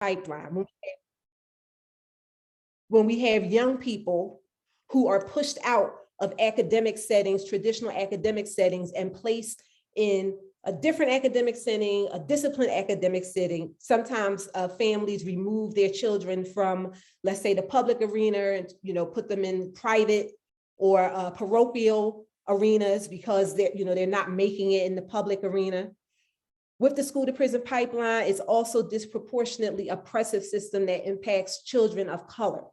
pipeline. When we have young people who are pushed out of academic settings, traditional academic settings, and placed in a different academic setting, a disciplined academic setting. Sometimes families remove their children from, let's say, the public arena and put them in private or parochial arenas because they're not making it in the public arena. With the school to prison pipeline, it's also disproportionately oppressive system that impacts children of color.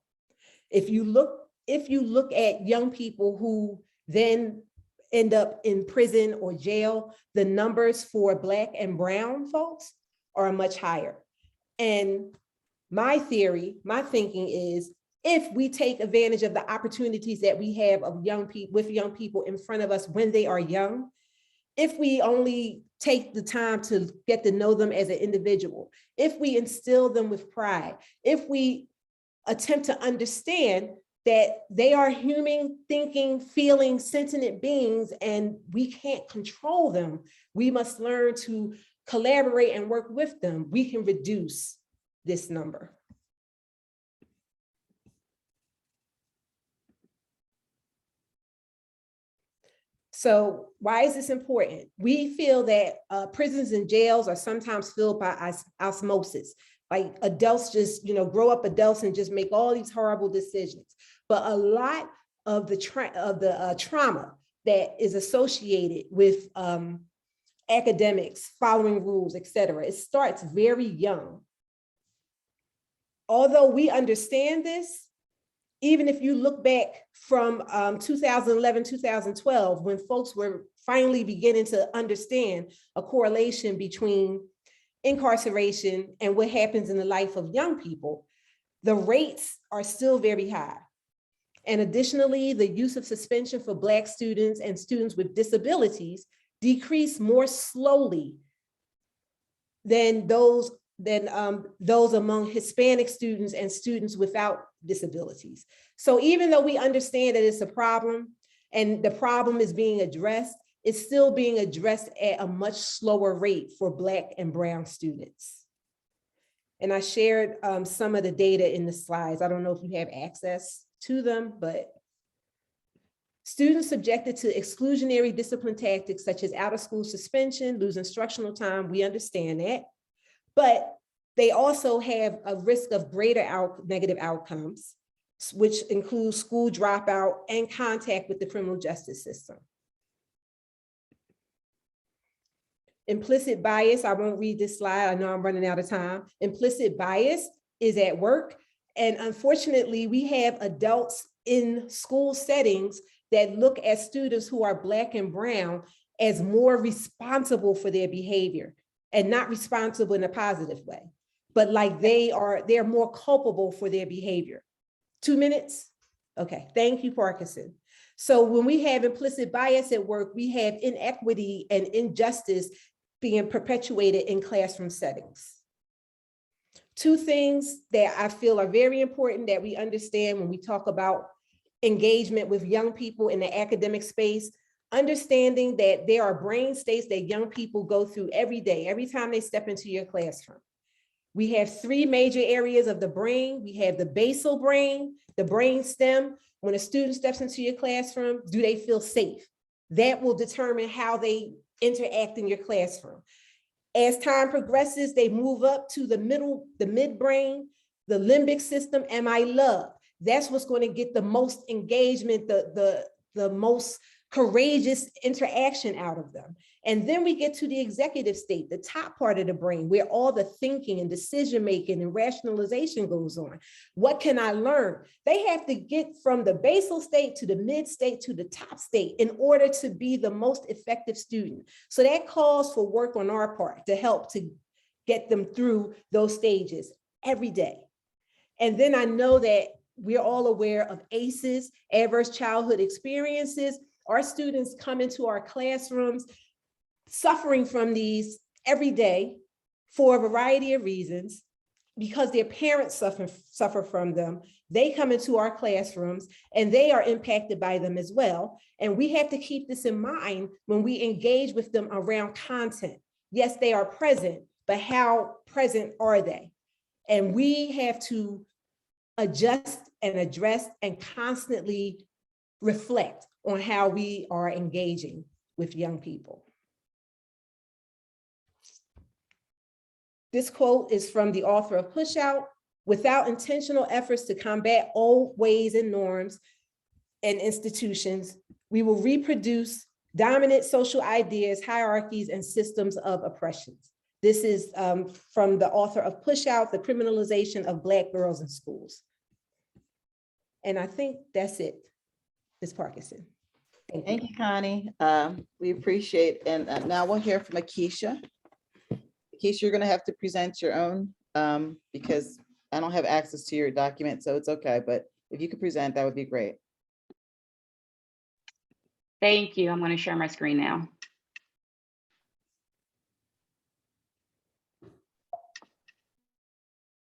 If you look at young people who then end up in prison or jail, the numbers for Black and brown folks are much higher. And my thinking is, if we take advantage of the opportunities that we have of young people in front of us when they are young, if we only take the time to get to know them as an individual, if we instill them with pride, if we attempt to understand that they are human, thinking, feeling, sentient beings, and we can't control them. We must learn to collaborate and work with them. We can reduce this number. So why is this important? We feel that prisons and jails are sometimes filled by osmosis. Like adults just, grow up adults and just make all these horrible decisions. But a lot of the trauma that is associated with academics, following rules, et cetera, it starts very young. Although we understand this, even if you look back from 2011, 2012, when folks were finally beginning to understand a correlation between incarceration and what happens in the life of young people, the rates are still very high. And additionally, the use of suspension for Black students and students with disabilities decrease more slowly than those among Hispanic students and students without disabilities. So even though we understand that it's a problem and the problem is being addressed, it's still being addressed at a much slower rate for Black and brown students. And I shared some of the data in the slides. I don't know if you have access to them, but students subjected to exclusionary discipline tactics such as out of school suspension, lose instructional time, we understand that, but they also have a risk of greater negative outcomes, which includes school dropout and contact with the criminal justice system. Implicit bias, I won't read this slide, I know I'm running out of time. Implicit bias is at work. And unfortunately, we have adults in school settings that look at students who are Black and brown as more responsible for their behavior, and not responsible in a positive way, but like they're more culpable for their behavior. 2 minutes? Okay, thank you, Parkinson. So when we have implicit bias at work, we have inequity and injustice being perpetuated in classroom settings. Two things that I feel are very important that we understand when we talk about engagement with young people in the academic space, understanding that there are brain states that young people go through every day, every time they step into your classroom. We have three major areas of the brain. We have the basal brain, the brain stem. When a student steps into your classroom, do they feel safe? That will determine how they interact in your classroom. As time progresses, they move up to the midbrain, the limbic system, am I loved? That's what's going to get the most engagement, the most courageous interaction out of them. And then we get to the executive state, the top part of the brain, where all the thinking and decision-making and rationalization goes on. What can I learn? They have to get from the basal state to the mid state to the top state in order to be the most effective student. So that calls for work on our part to help to get them through those stages every day. And then I know that we're all aware of ACEs, adverse childhood experiences. Our students come into our classrooms suffering from these every day for a variety of reasons, because their parents suffer from them. They come into our classrooms and they are impacted by them as well. And we have to keep this in mind when we engage with them around content. Yes, they are present, but how present are they? And we have to adjust and address and constantly reflect on how we are engaging with young people. This quote is from the author of Push Out. Without intentional efforts to combat old ways and norms and institutions, we will reproduce dominant social ideas, hierarchies, and systems of oppressions. This is from the author of Push Out, The Criminalization of Black Girls in Schools. And I think that's it, Ms. Parkinson. Thank you, Connie. We appreciate, and now we'll hear from Akeisha. Akeisha, you're gonna have to present your own because I don't have access to your document, so it's okay, but if you could present, that would be great. Thank you. I'm going to share my screen now.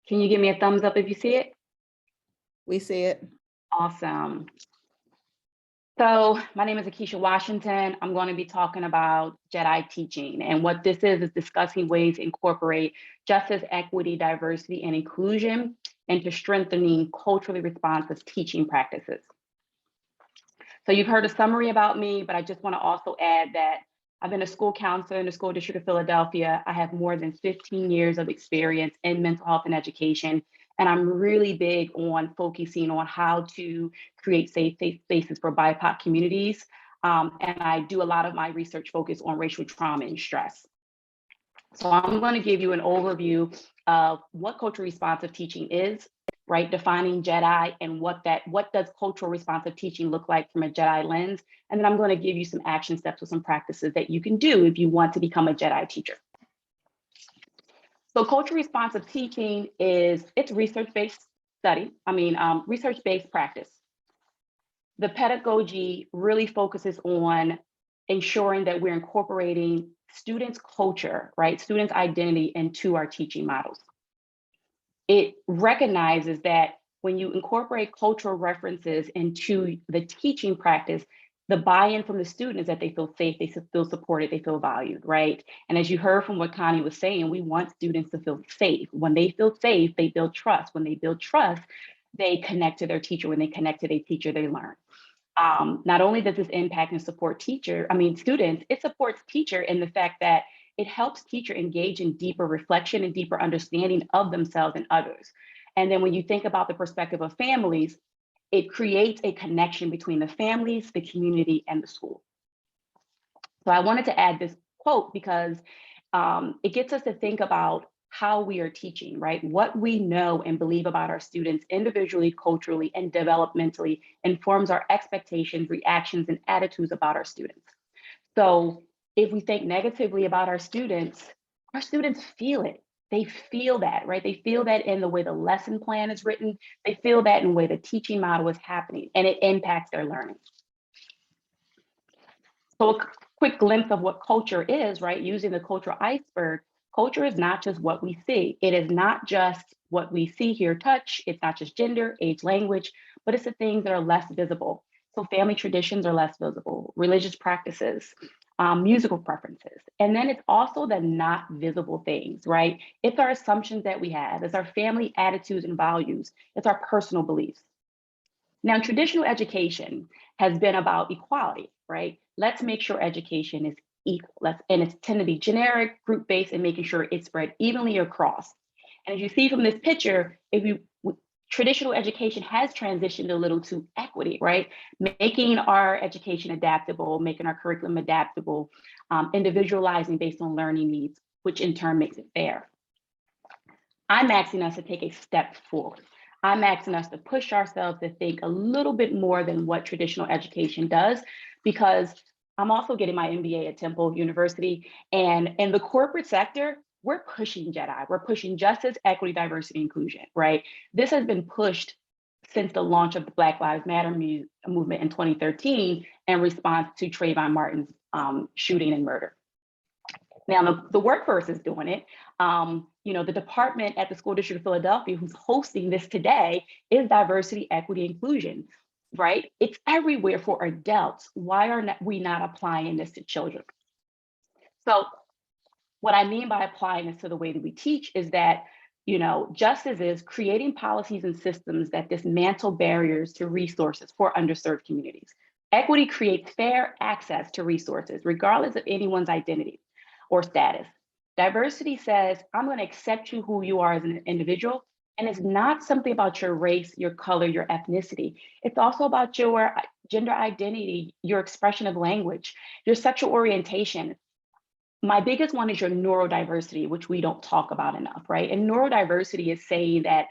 Can you give me a thumbs up if you see it? We see it. Awesome. So my name is Akeisha Washington. I'm going to be talking about JEDI teaching, and what this is discussing ways to incorporate justice, equity, diversity, and inclusion into strengthening culturally responsive teaching practices. So you've heard a summary about me, but I just want to also add that I've been a school counselor in the School District of Philadelphia. I have more than 15 years of experience in mental health and education, and I'm really big on focusing on how to create safe spaces for BIPOC communities. And I do a lot of my research focus on racial trauma and stress. So I'm going to give you an overview of what culturally responsive teaching is, right? Defining JEDI and what does cultural responsive teaching look like from a JEDI lens. And then I'm going to give you some action steps with some practices that you can do if you want to become a JEDI teacher. So culturally responsive teaching it's research-based study. Research-based practice. The pedagogy really focuses on ensuring that we're incorporating students' culture, right? Students' identity into our teaching models. It recognizes that when you incorporate cultural references into the teaching practice, the buy-in from the student is that they feel safe, they feel supported, they feel valued, right? And as you heard from what Connie was saying, we want students to feel safe. When they feel safe, they build trust. When they build trust, they connect to their teacher. When they connect to their teacher, they learn. Not only does this impact and support students, it supports teacher in the fact that it helps teacher engage in deeper reflection and deeper understanding of themselves and others. And then when you think about the perspective of families, it creates a connection between the families, the community, and the school. So I wanted to add this quote because it gets us to think about how we are teaching, right? What we know and believe about our students individually, culturally, and developmentally informs our expectations, reactions, and attitudes about our students. So if we think negatively about our students feel it. They feel that, right? They feel that in the way the lesson plan is written. They feel that in the way the teaching model is happening, and it impacts their learning. So a quick glimpse of what culture is, right? Using the cultural iceberg, culture is not just what we see. It is not just what we see, hear, touch. It's not just gender, age, language, but it's the things that are less visible. So family traditions are less visible, religious practices, musical preferences. And then it's also the not visible things, right? It's our assumptions that we have. It's our family attitudes and values. It's our personal beliefs. Now, traditional education has been about equality, right? Let's make sure education is equal. And it's tend to be generic, group-based, and making sure it's spread evenly across. And as you see from this picture, traditional education has transitioned a little to equity, right? Making our education adaptable, making our curriculum adaptable, individualizing based on learning needs, which in turn makes it fair. I'm asking us to take a step forward. I'm asking us to push ourselves to think a little bit more than what traditional education does, because I'm also getting my MBA at Temple University, and in the corporate sector, we're pushing JEDI. We're pushing justice, equity, diversity, inclusion, right? This has been pushed since the launch of the Black Lives Matter movement in 2013 in response to Trayvon Martin's shooting and murder. Now, the workforce is doing it. The department at the School District of Philadelphia who's hosting this today is diversity, equity, inclusion, right? It's everywhere for adults. Why are we not applying this to children? So what I mean by applying this to the way that we teach is that justice is creating policies and systems that dismantle barriers to resources for underserved communities. Equity creates fair access to resources, regardless of anyone's identity or status. Diversity says, I'm going to accept you who you are as an individual. And it's not something about your race, your color, your ethnicity. It's also about your gender identity, your expression of language, your sexual orientation. My biggest one is your neurodiversity, which we don't talk about enough, right? And neurodiversity is saying that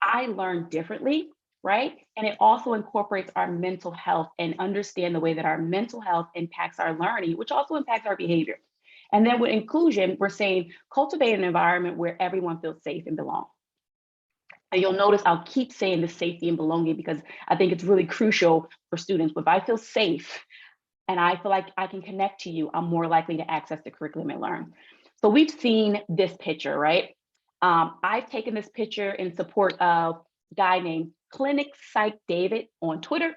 I learn differently, right? And it also incorporates our mental health and understand the way that our mental health impacts our learning, which also impacts our behavior. And then with inclusion, we're saying cultivate an environment where everyone feels safe and belong. And you'll notice I'll keep saying the safety and belonging because I think it's really crucial for students. If I feel safe and I feel like I can connect to you, I'm more likely to access the curriculum and learn. So we've seen this picture, right? I've taken this picture in support of a guy named Clinic Psych David on Twitter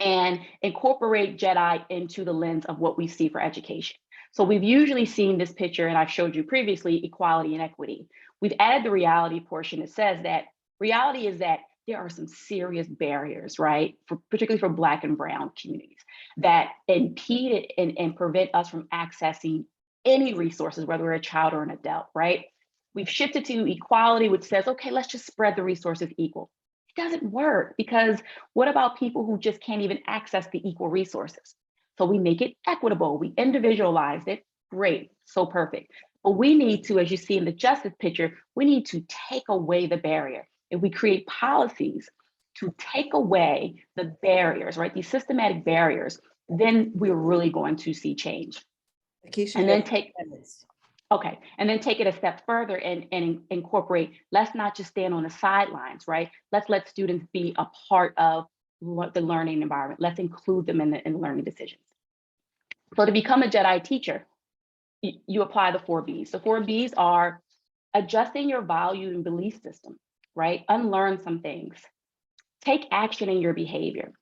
and incorporate JEDI into the lens of what we see for education. So we've usually seen this picture, and I've showed you previously, equality and equity. We've added the reality portion that says that reality is that there are some serious barriers, right? Particularly for Black and Brown communities that impede and prevent us from accessing any resources, whether we're a child or an adult, right? We've shifted to equality, which says, okay, let's just spread the resources equal. It doesn't work because what about people who just can't even access the equal resources? So we make it equitable, we individualize it, great, so perfect. But we need to, as you see in the justice picture, we need to take away the barrier. If we create policies to take away the barriers, right, these systematic barriers, then we're really going to see change. Keisha, And then take it a step further and incorporate, let's not just stand on the sidelines, right? Let's let students be a part of the learning environment. Let's include them in the learning decisions. So to become a JEDI teacher, you apply the 4 Bs. The 4 Bs are adjusting your value and belief system, right? Unlearn some things. Take action in your behavior.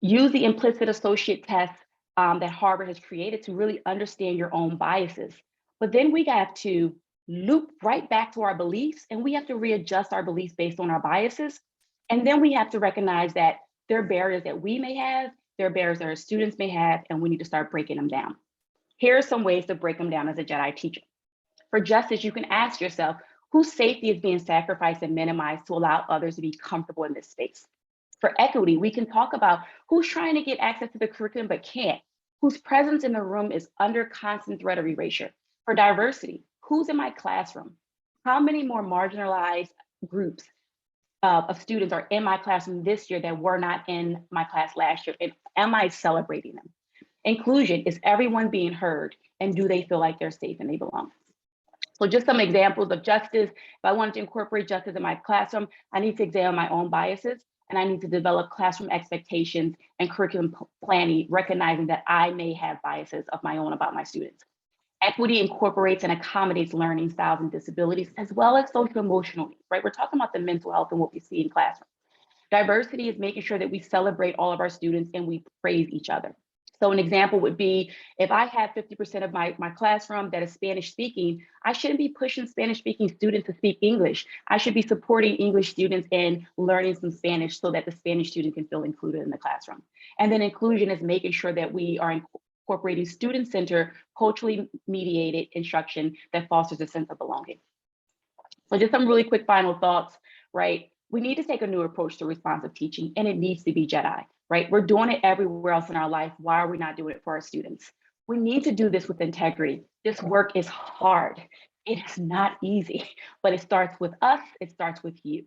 Use the implicit associate test that Harvard has created to really understand your own biases. But then we have to loop right back to our beliefs, and we have to readjust our beliefs based on our biases. And then we have to recognize that there are barriers that we may have, there are barriers that our students may have, and we need to start breaking them down. Here are some ways to break them down as a JEDI teacher. For justice, you can ask yourself, whose safety is being sacrificed and minimized to allow others to be comfortable in this space? For equity, we can talk about who's trying to get access to the curriculum but can't, whose presence in the room is under constant threat of erasure. For diversity, who's in my classroom? How many more marginalized groups of students are in my classroom this year that were not in my class last year? And am I celebrating them? Inclusion, is everyone being heard? And do they feel like they're safe and they belong? So just some examples of justice. If I wanted to incorporate justice in my classroom, I need to examine my own biases, and I need to develop classroom expectations and curriculum planning, recognizing that I may have biases of my own about my students. Equity incorporates and accommodates learning styles and disabilities, as well as social emotional needs, right? We're talking about the mental health and what we see in classrooms. Diversity is making sure that we celebrate all of our students and we praise each other. So an example would be, if I have 50% of my classroom that is Spanish speaking, I shouldn't be pushing Spanish speaking students to speak English. I should be supporting English students in learning some Spanish so that the Spanish student can feel included in the classroom. And then inclusion is making sure that we are incorporating student-centered, culturally mediated instruction that fosters a sense of belonging. So just some really quick final thoughts, right? We need to take a new approach to responsive teaching, and it needs to be JEDI, right? We're doing it everywhere else in our life. Why are we not doing it for our students? We need to do this with integrity. This work is hard. It is not easy, but it starts with us, it starts with you.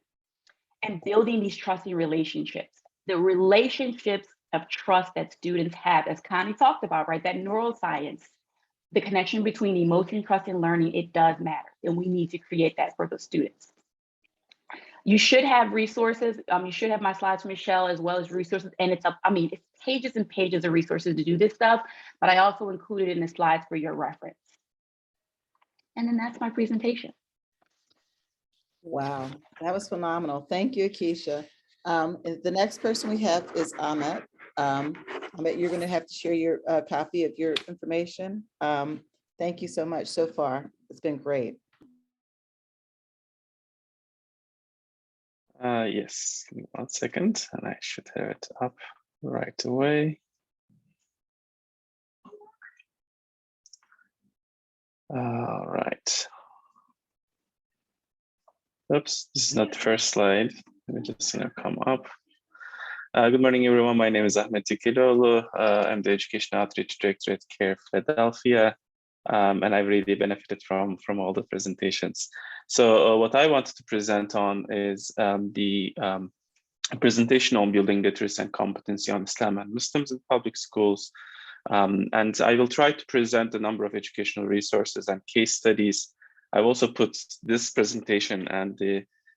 And building these trusting relationships, the relationships of trust that students have, as Connie talked about, right? That neuroscience, the connection between emotion, trust, and learning, it does matter. And we need to create that for the students. You should have resources. You should have my slides from Michelle as well as resources. And it's pages and pages of resources to do this stuff, but I also included in the slides for your reference. And then that's my presentation. Wow, that was phenomenal. Thank you, Keisha. The next person we have is Ahmet. Ahmet, you're going to have to share your copy of your information. Thank you so much so far. It's been great. Yes, give me 1 second, and I should have it up right away. All right. Oops, this is not the first slide. Let me just come up. Good morning, everyone. My name is Ahmed Tikilolu. I'm the Education Outreach Director at CARE Philadelphia, and I've really benefited from all the presentations. So what I wanted to present on is the presentation on building literacy and competency on Islam and Muslims in public schools. And I will try to present a number of educational resources and case studies. I've also put this presentation and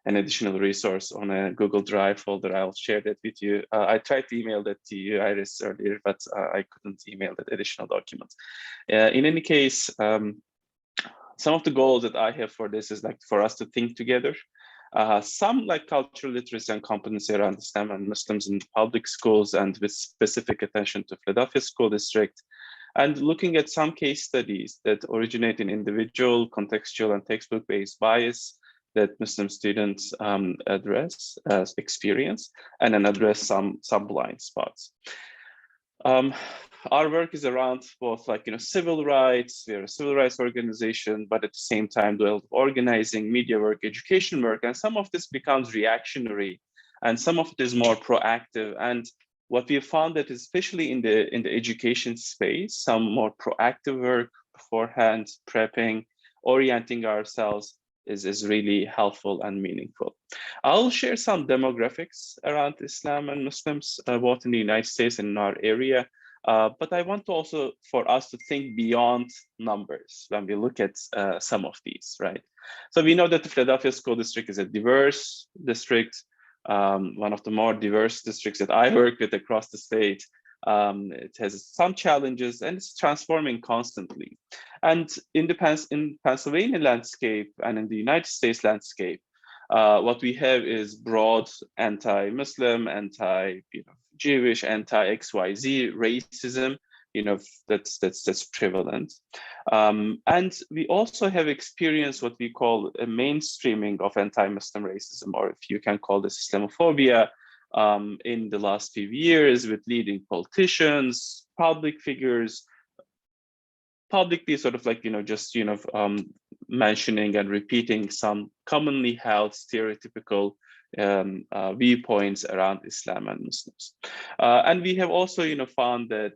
an additional resource on a Google Drive folder. I'll share that with you. I tried to email that to you, Iris, earlier, but I couldn't email that additional document. In any case, some of the goals that I have for this is like for us to think together. Some like cultural literacy and competency around Islam and Muslims in public schools, and with specific attention to Philadelphia School District, and looking at some case studies that originate in individual, contextual, and textbook-based bias that Muslim students address, experience, and then address some blind spots. Our work is around both civil rights. We are a civil rights organization, but at the same time, organizing, media work, education work, and some of this becomes reactionary, and some of it is more proactive. And what we have found that especially in the education space, some more proactive work beforehand, prepping, orienting ourselves is really helpful and meaningful. I'll share some demographics around Islam and Muslims, both in the United States and in our area. But I want to also for us to think beyond numbers when we look at some of these, right? So we know that the Philadelphia School District is a diverse district, one of the more diverse districts that I work with across the state. It has some challenges and it's transforming constantly. And in Pennsylvania landscape and in the United States landscape, what we have is broad anti-Muslim, anti-Jewish, anti-XYZ racism, that's prevalent. And we also have experienced what we call a mainstreaming of anti-Muslim racism, or if you can call this Islamophobia, in the last few years with leading politicians, public figures, publicly mentioning and repeating some commonly held stereotypical viewpoints around Islam and Muslims. And we have also found that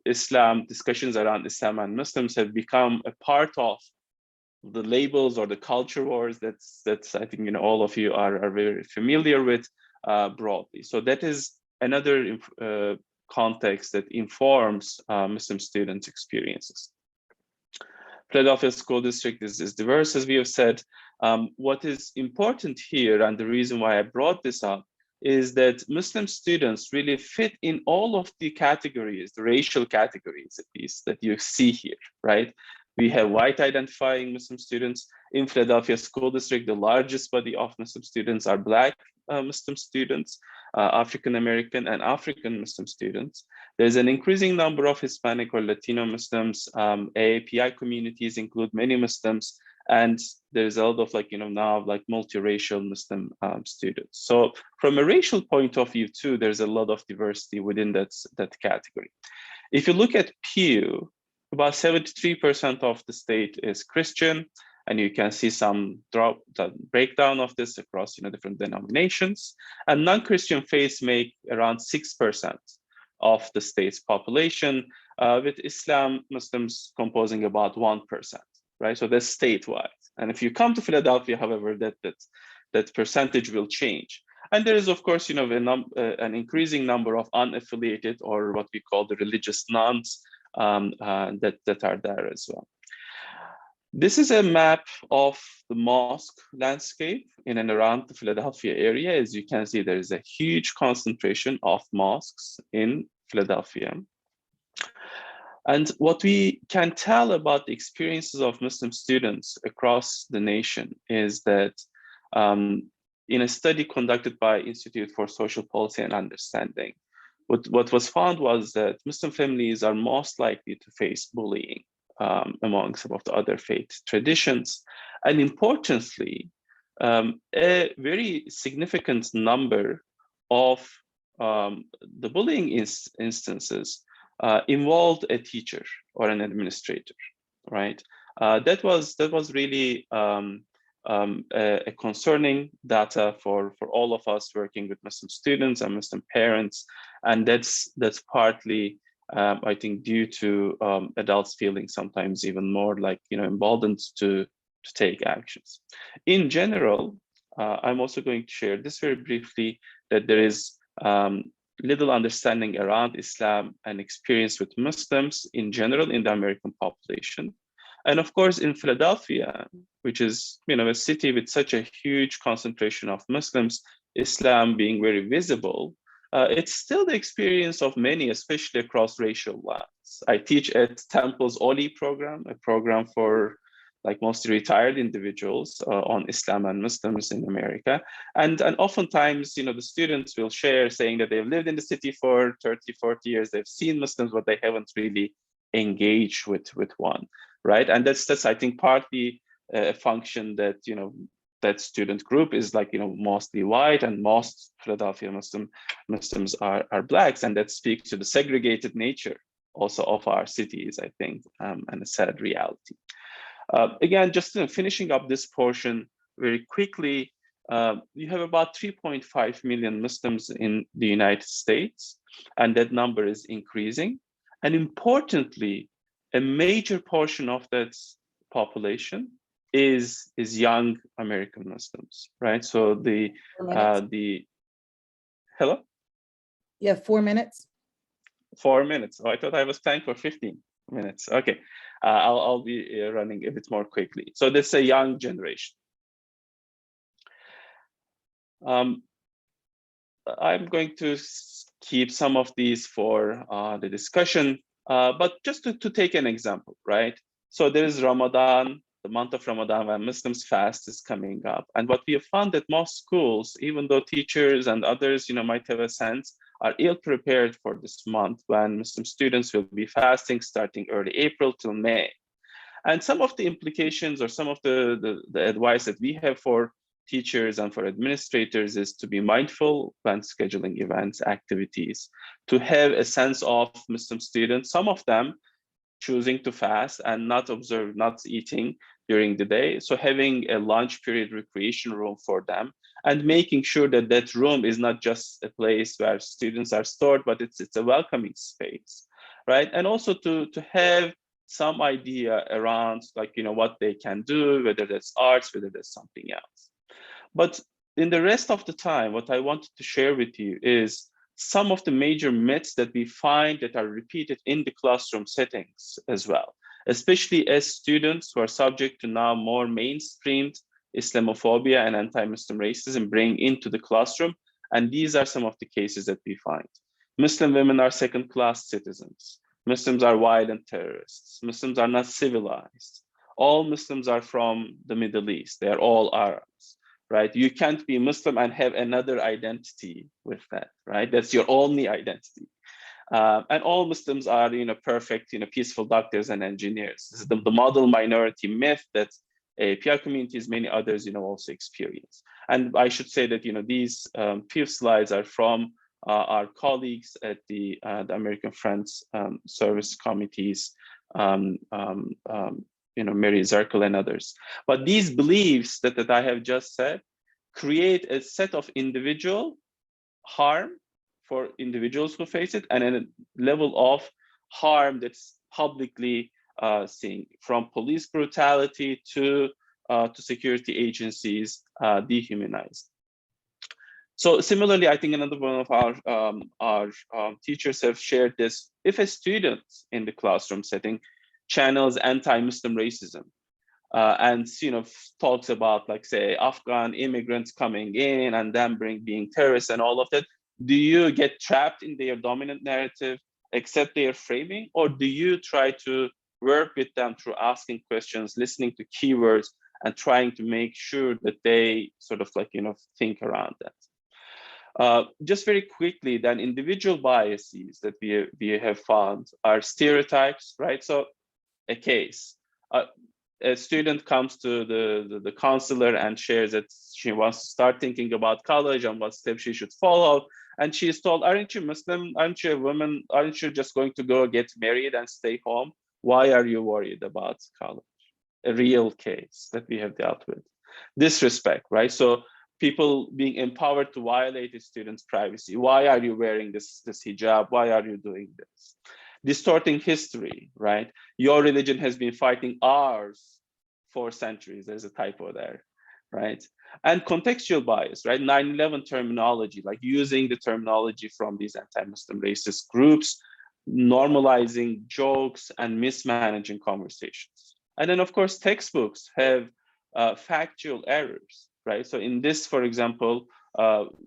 Islam discussions around Islam and Muslims have become a part of the labels or the culture wars that's I think all of you are very familiar with broadly. So that is another context that informs Muslim students' experiences. Philadelphia School District is diverse, as we have said. What is important here, and the reason why I brought this up, is that Muslim students really fit in all of the categories, the racial categories at least, that you see here, right? We have white identifying Muslim students. In Philadelphia School District, the largest body of Muslim students are Black Muslim students, African American and African Muslim students. There's an increasing number of Hispanic or Latino Muslims. AAPI communities include many Muslims, and there's a lot of now multiracial Muslim students. So from a racial point of view too, there's a lot of diversity within that category. If you look at Pew, about 73% of the state is Christian, and you can see some breakdown of this across different denominations. And non-Christian faiths make around 6% of the state's population, with Islam Muslims composing about 1%, right? So that's statewide. And if you come to Philadelphia, however, that percentage will change. And there is, of course, an increasing number of unaffiliated, or what we call the religious nuns, that are there as well. This is a map of the mosque landscape in and around the Philadelphia area. As you can see, there is a huge concentration of mosques in Philadelphia. And what we can tell about the experiences of Muslim students across the nation is that in a study conducted by Institute for Social Policy and Understanding, what was found was that Muslim families are most likely to face bullying among some of the other faith traditions. And importantly, a very significant number of the bullying instances involved a teacher or an administrator, right? That was really a concerning data for all of us working with Muslim students and Muslim parents, and that's partly I think due to adults feeling sometimes even more like emboldened to take actions. In general, I'm also going to share this very briefly, that there is little understanding around Islam and experience with Muslims in general in the American population. And of course, in Philadelphia, which is a city with such a huge concentration of Muslims, Islam being very visible, it's still the experience of many, especially across racial lines. I teach at Temple's OLI program, a program for like mostly retired individuals on Islam and Muslims in America. And oftentimes, the students will share saying that they've lived in the city for 30, 40 years, they've seen Muslims, but they haven't really engaged with one, right? And that's I think partly a function that, that student group is like, mostly white, and most Philadelphia Muslims are Blacks. And that speaks to the segregated nature also of our cities, I think, and a sad reality. Again, just finishing up this portion very quickly, you have about 3.5 million Muslims in the United States, and that number is increasing. And importantly, a major portion of that population is young American Muslims, right? So hello? You have 4 minutes. 4 minutes. Oh, I thought I was planning for 15 minutes. Okay, I'll be running a bit more quickly. So this is a young generation. I'm going to keep some of these for the discussion, but just to take an example, right? So there is Ramadan, the month of Ramadan, when Muslims fast is coming up. And what we have found that most schools, even though teachers and others, might have a sense, are ill prepared for this month when Muslim students will be fasting starting early April till May. And some of the implications or some of the advice that we have for teachers and for administrators is to be mindful when scheduling events, activities, to have a sense of Muslim students, some of them choosing to fast and not eating during the day. So having a lunch period recreation room for them, and making sure that that room is not just a place where students are stored, but it's a welcoming space, right? And also to have some idea around what they can do, whether that's arts, whether that's something else. But in the rest of the time, what I wanted to share with you is some of the major myths that we find that are repeated in the classroom settings as well, especially as students who are subject to now more mainstreamed Islamophobia and anti-Muslim racism bring into the classroom. And these are some of the cases that we find. Muslim women are second-class citizens. Muslims are violent terrorists. Muslims are not civilized. All Muslims are from the Middle East. They're all Arabs, right? You can't be Muslim and have another identity with that, right? That's your only identity. And all Muslims are, perfect, peaceful doctors and engineers. This is the model minority myth that API communities, many others, also experience. And I should say that, these few slides are from our colleagues at the American Friends Service Committees, Mary Zirkle and others. But these beliefs that I have just said create a set of individual harm for individuals who face it, and a level of harm that's publicly seen, from police brutality to security agencies dehumanizing. So similarly, I think another one of our teachers have shared this: if a student in the classroom setting channels anti-Muslim racism and talks about, like, say, Afghan immigrants coming in and them being terrorists and all of that, do you get trapped in their dominant narrative, accept their framing, or do you try to work with them through asking questions, listening to keywords, and trying to make sure that they sort of think around that? Just very quickly, then, individual biases that we have found are stereotypes, right? So a case. a student comes to the counselor and shares that she wants to start thinking about college and what steps she should follow. And she is told, aren't you Muslim? Aren't you a woman? Aren't you just going to go get married and stay home? Why are you worried about college? A real case that we have dealt with. Disrespect, right? So people being empowered to violate a student's privacy. Why are you wearing this hijab? Why are you doing this? Distorting history, right? Your religion has been fighting ours for centuries. There's a typo there, right? And contextual bias, right? 9/11 terminology, like using the terminology from these anti-Muslim racist groups, normalizing jokes and mismanaging conversations. And then, of course, textbooks have factual errors, right? So in this, for example,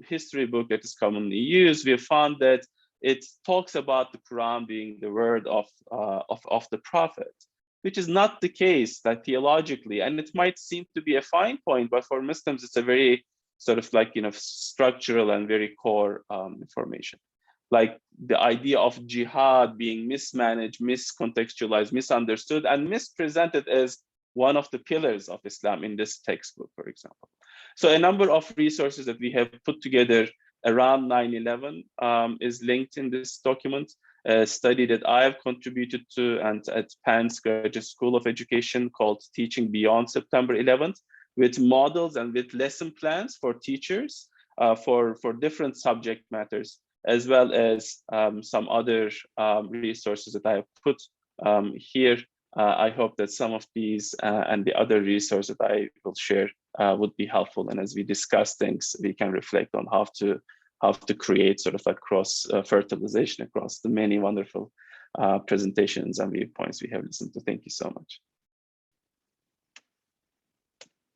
history book that is commonly used, we have found that it talks about the Quran being the word of the Prophet, which is not the case that theologically, and it might seem to be a fine point, but for Muslims, it's a very sort of like, structural and very core information. Like the idea of jihad being mismanaged, miscontextualized, misunderstood, and mispresented as one of the pillars of Islam in this textbook, for example. So a number of resources that we have put together around 9/11 is linked in this document. A study that I have contributed to and at Penn's Graduate School of Education called Teaching Beyond September 11th, with models and with lesson plans for teachers for different subject matters, as well as some other resources that I have put here. I hope that some of these and the other resources that I will share would be helpful. And as we discuss things, we can reflect on how to create sort of like cross-fertilization across the many wonderful presentations and viewpoints we have listened to. Thank you so much.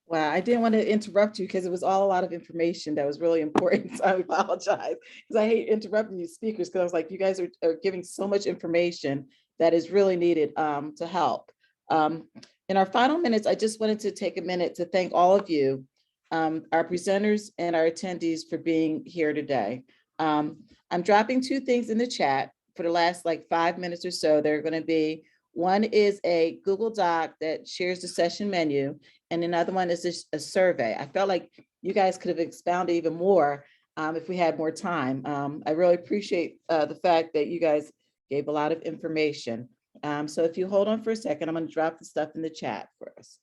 Wow, I didn't want to interrupt you because it was all a lot of information that was really important. So I apologize because I hate interrupting you speakers, because I was like, you guys are giving so much information that is really needed to help. In our final minutes, I just wanted to take a minute to thank all of you, our presenters and our attendees, for being here today. I'm dropping two things in the chat for the last like 5 minutes or so. They're going to be, one is a Google Doc that shares the session menu, and another one is just a survey. I felt like you guys could have expounded even more if we had more time. I really appreciate the fact that you guys gave a lot of information. So if you hold on for a second, I'm going to drop the stuff in the chat for us.